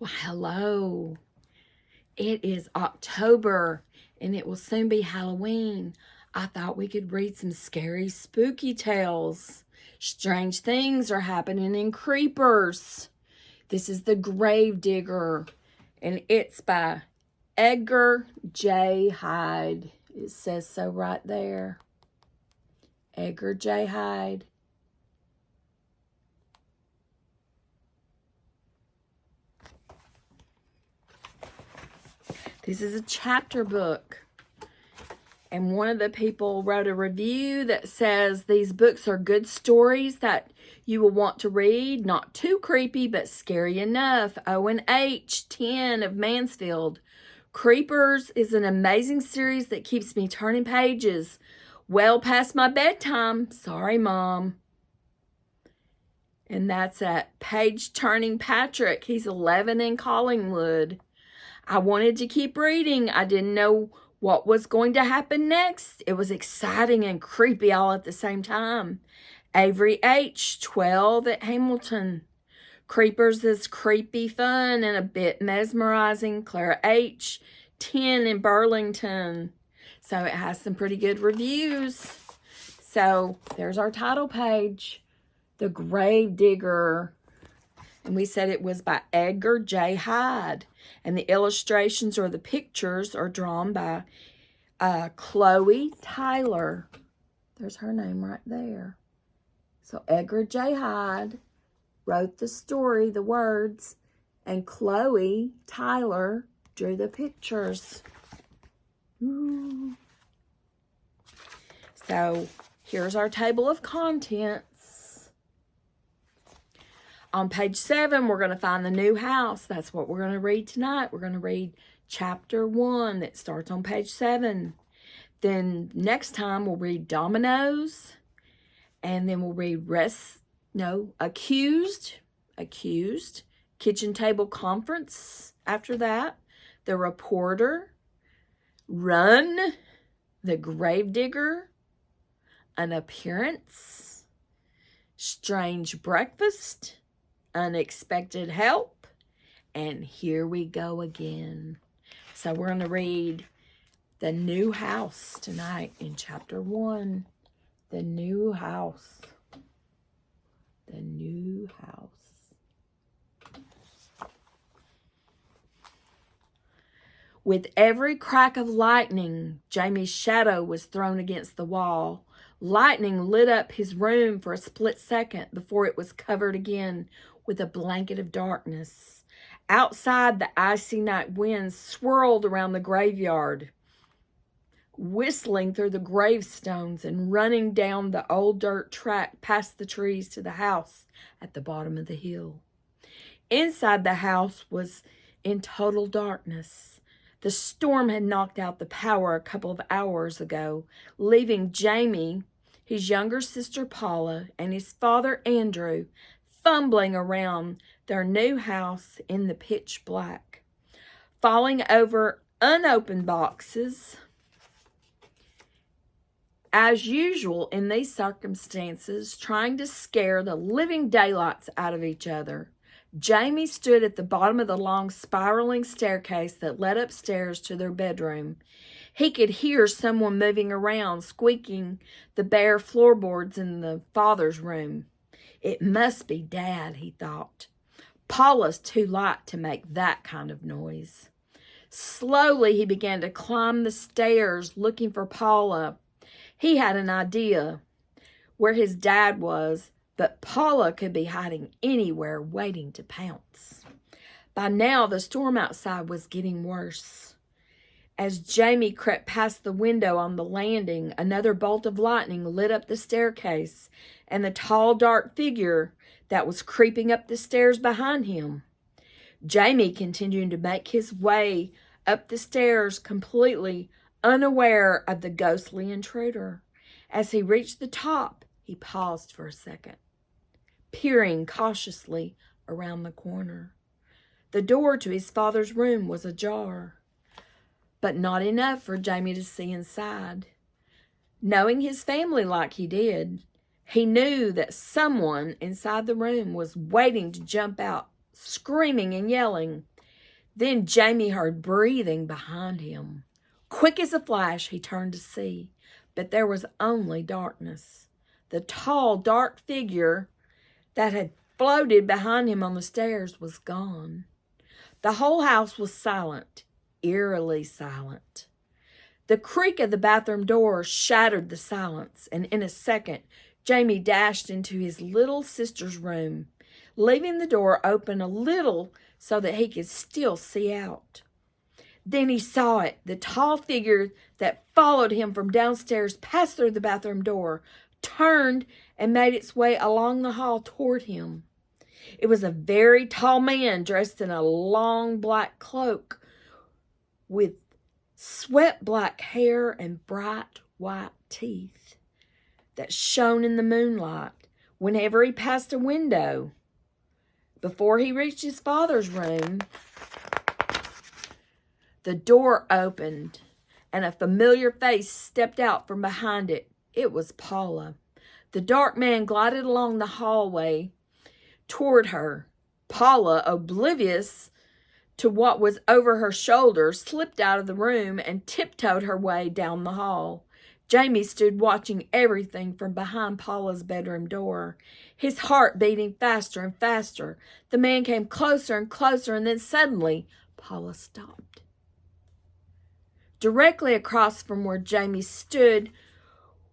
Well, hello. It is October and it will soon be Halloween. I thought we could read some scary, spooky tales. Strange things are happening in creepers. This is The Gravedigger and it's by Edgar J. Hyde. It says so right there. Edgar J. Hyde. This is a chapter book. And one of the people wrote a review that says these books are good stories that you will want to read. Not too creepy, but scary enough. Owen H. 10 of Mansfield. Creepers is an amazing series that keeps me turning pages well past my bedtime. Sorry, Mom. And that's at Page Turning Patrick. He's 11 in Collingwood. I wanted to keep reading. I didn't know what was going to happen next. It was exciting and creepy all at the same time. Avery H., 12 at Hamilton. Creepers is creepy fun and a bit mesmerizing. Clara H., 10 in Burlington. So it has some pretty good reviews. So there's our title page. The Gravedigger. And we said it was by Edgar J. Hyde. And the illustrations or the pictures are drawn by Chloe Tyler. There's her name right there. So Edgar J. Hyde wrote the story, the words, and Chloe Tyler drew the pictures. Ooh. So here's our table of contents. On page 7, we're going to find the new house. That's what we're going to read tonight. We're going to read chapter 1 that starts on page 7. Then next time we'll read Dominoes. And then we'll read Accused. Kitchen Table Conference after that. The Reporter. Run. The Gravedigger. An Appearance. Strange Breakfast. Unexpected Help, and Here We Go Again. So we're going to read The New House tonight in chapter 1. The New House. The New House. With every crack of lightning, Jamie's shadow was thrown against the wall. Lightning lit up his room for a split second before it was covered again with a blanket of darkness. Outside, the icy night winds swirled around the graveyard, whistling through the gravestones and running down the old dirt track past the trees to the house at the bottom of the hill. Inside the house was in total darkness. The storm had knocked out the power a couple of hours ago, leaving Jamie, his younger sister Paula, and his father Andrew fumbling around their new house in the pitch black, falling over unopened boxes. As usual in these circumstances, trying to scare the living daylights out of each other. Jamie stood at the bottom of the long spiraling staircase that led upstairs to their bedroom. He could hear someone moving around, squeaking the bare floorboards in the father's room. It must be Dad, he thought. Paula's too light to make that kind of noise. Slowly, he began to climb the stairs looking for Paula. He had an idea where his dad was, but Paula could be hiding anywhere waiting to pounce. By now, the storm outside was getting worse. As Jamie crept past the window on the landing, another bolt of lightning lit up the staircase and the tall, dark figure that was creeping up the stairs behind him. Jamie continued to make his way up the stairs, completely unaware of the ghostly intruder. As he reached the top, he paused for a second, peering cautiously around the corner. The door to his father's room was ajar, but not enough for Jamie to see inside. Knowing his family like he did, he knew that someone inside the room was waiting to jump out, screaming and yelling. Then Jamie heard breathing behind him. Quick as a flash, he turned to see, but there was only darkness. The tall, dark figure that had floated behind him on the stairs was gone. The whole house was silent, eerily silent. The creak of the bathroom door shattered the silence, and in a second, Jamie dashed into his little sister's room, leaving the door open a little so that he could still see out. Then he saw it. The tall figure that followed him from downstairs passed through the bathroom door, turned, and made its way along the hall toward him. It was a very tall man dressed in a long black cloak with swept black hair and bright white teeth that shone in the moonlight whenever he passed a window. Before he reached his father's room, the door opened and a familiar face stepped out from behind it. It was Paula. The dark man glided along the hallway toward her. Paula, oblivious to what was over her shoulder, slipped out of the room and tiptoed her way down the hall. Jamie stood watching everything from behind Paula's bedroom door, his heart beating faster and faster. The man came closer and closer, and then suddenly Paula stopped. Directly across from where Jamie stood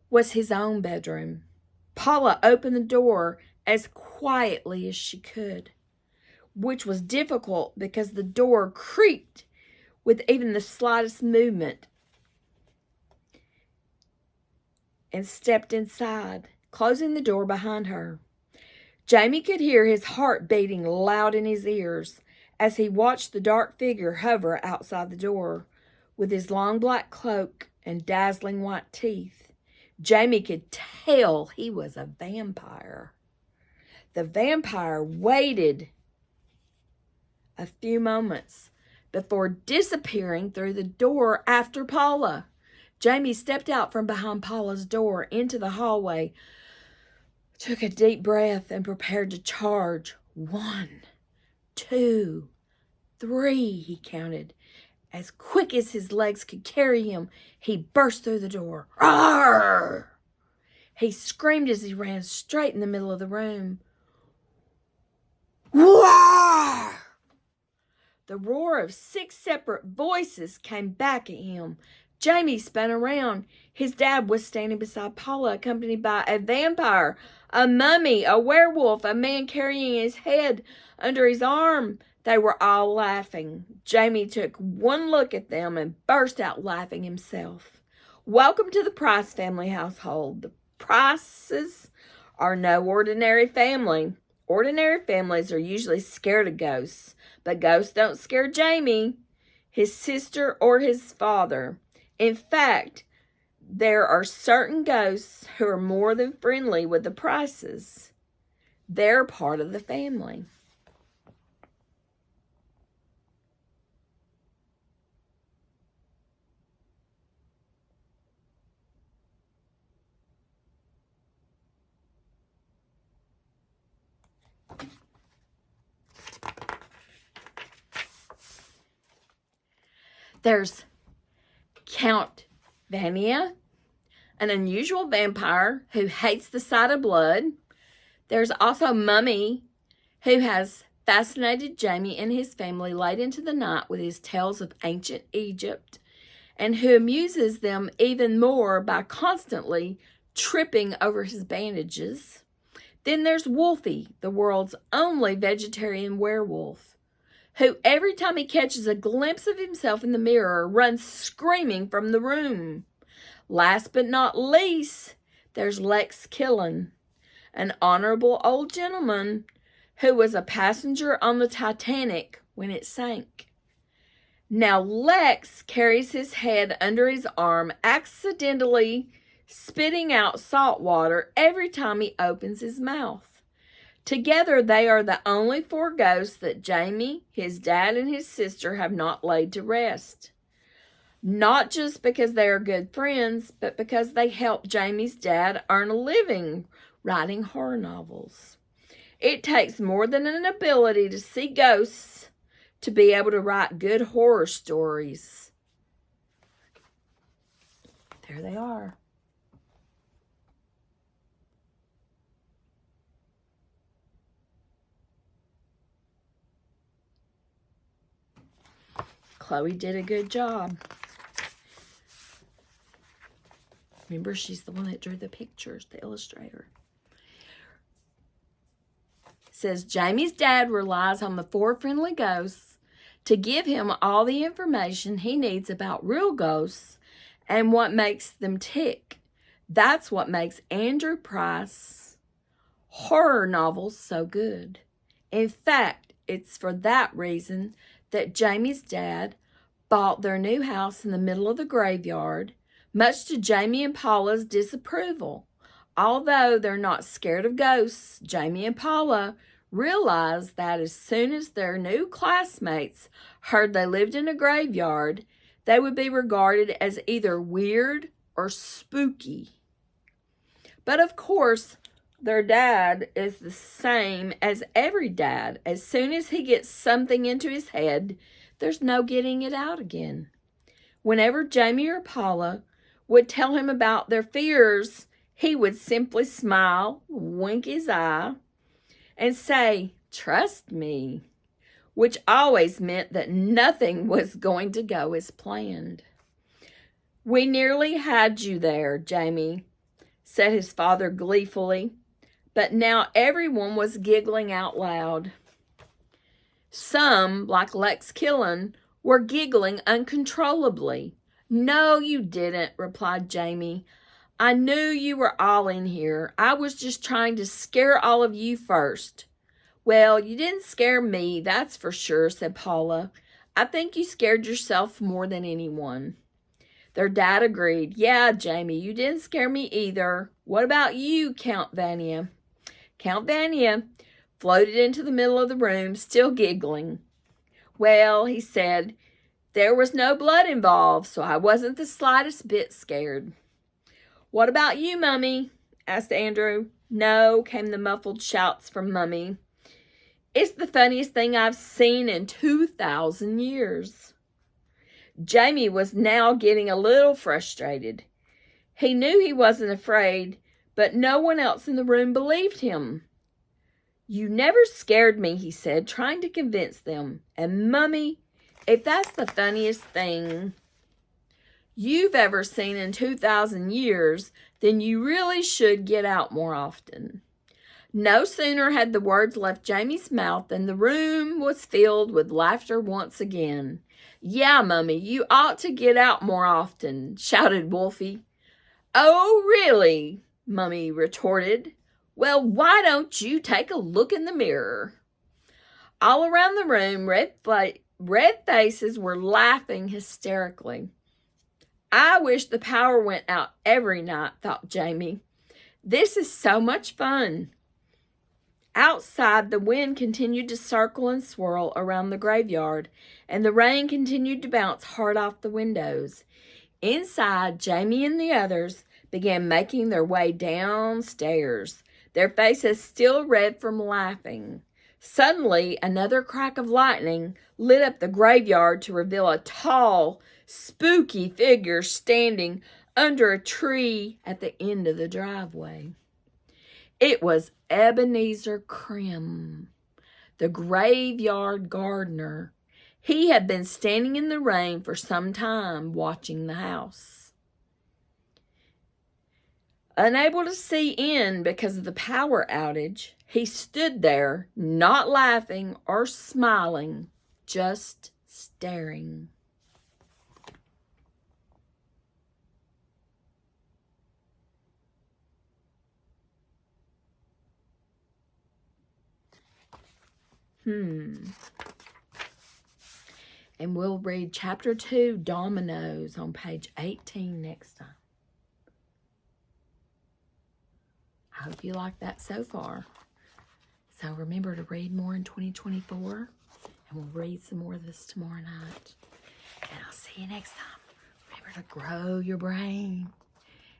was his own bedroom. Paula opened the door as quietly as she could, which was difficult because the door creaked with even the slightest movement, and stepped inside, closing the door behind her. Jamie could hear his heart beating loud in his ears as he watched the dark figure hover outside the door with his long black cloak and dazzling white teeth. Jamie could tell he was a vampire. The vampire waited a few moments before disappearing through the door after Paula. Jamie stepped out from behind Paula's door into the hallway, took a deep breath, and prepared to charge. 1, 2, 3, he counted. As quick as his legs could carry him, he burst through the door. Arrgh! He screamed as he ran straight in the middle of the room. Roar! The roar of 6 separate voices came back at him. Jamie spun around. His dad was standing beside Paula, accompanied by a vampire, a mummy, a werewolf, a man carrying his head under his arm. They were all laughing. Jamie took one look at them and burst out laughing himself. Welcome to the Price family household. The Prices are no ordinary family. Ordinary families are usually scared of ghosts, but ghosts don't scare Jamie, his sister, or his father. In fact, there are certain ghosts who are more than friendly with the Prices. They're part of the family. There's Count Vania, an unusual vampire who hates the sight of blood. There's also Mummy, who has fascinated Jamie and his family late into the night with his tales of ancient Egypt, and who amuses them even more by constantly tripping over his bandages. Then there's Wolfie, the world's only vegetarian werewolf, who every time he catches a glimpse of himself in the mirror runs screaming from the room. Last but not least, there's Lex Killen, an honorable old gentleman who was a passenger on the Titanic when it sank. Now Lex carries his head under his arm, accidentally spitting out salt water every time he opens his mouth. Together, they are the only 4 ghosts that Jamie, his dad, and his sister have not laid to rest. Not just because they are good friends, but because they help Jamie's dad earn a living writing horror novels. It takes more than an ability to see ghosts to be able to write good horror stories. There they are. Chloe did a good job. Remember, she's the one that drew the pictures, the illustrator. It says, Jamie's dad relies on the 4 friendly ghosts to give him all the information he needs about real ghosts and what makes them tick. That's what makes Andrew Price horror novels so good. In fact, it's for that reason that Jamie's dad bought their new house in the middle of the graveyard, much to Jamie and Paula's disapproval. Although they're not scared of ghosts, Jamie and Paula realized that as soon as their new classmates heard they lived in a graveyard, they would be regarded as either weird or spooky. But of course, their dad is the same as every dad. As soon as he gets something into his head, there's no getting it out again. Whenever Jamie or Paula would tell him about their fears, he would simply smile, wink his eye, and say, "Trust me," which always meant that nothing was going to go as planned. "We nearly had you there, Jamie," said his father gleefully, but now everyone was giggling out loud. Some, like Lex Killen, were giggling uncontrollably. "No, you didn't," replied Jamie. "I knew you were all in here. I was just trying to scare all of you first." "Well, you didn't scare me, that's for sure," said Paula. "I think you scared yourself more than anyone." Their dad agreed. "Yeah, Jamie, you didn't scare me either. What about you, Count Vania?" Count Vania floated into the middle of the room, still giggling. "Well," he said, "there was no blood involved, so I wasn't the slightest bit scared." "What about you, Mummy?" asked Andrew. "No," came the muffled shouts from Mummy. "It's the funniest thing I've seen in 2,000 years. Jamie was now getting a little frustrated. He knew he wasn't afraid, but no one else in the room believed him. "You never scared me," he said, trying to convince them. "And Mummy, if that's the funniest thing you've ever seen in 2,000 years, then you really should get out more often." No sooner had the words left Jamie's mouth than the room was filled with laughter once again. "Yeah, Mummy, you ought to get out more often," shouted Wolfie. "Oh, really?" Mummy retorted. "Well, why don't you take a look in the mirror?" All around the room, red faces were laughing hysterically. "I wish the power went out every night," thought Jamie. "This is so much fun." Outside, the wind continued to circle and swirl around the graveyard, and the rain continued to bounce hard off the windows. Inside, Jamie and the others began making their way downstairs, their faces still red from laughing. Suddenly, another crack of lightning lit up the graveyard to reveal a tall, spooky figure standing under a tree at the end of the driveway. It was Ebenezer Crim, the graveyard gardener. He had been standing in the rain for some time, watching the house. Unable to see in because of the power outage, he stood there, not laughing or smiling, just staring. And we'll read Chapter 2, Dominoes, on page 18 next time. I hope you like that so far. So remember to read more in 2024. And we'll read some more of this tomorrow night. And I'll see you next time. Remember to grow your brain.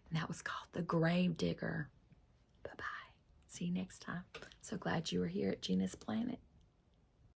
And that was called The Gravedigger. Bye-bye. See you next time. So glad you were here at Gina's Planet.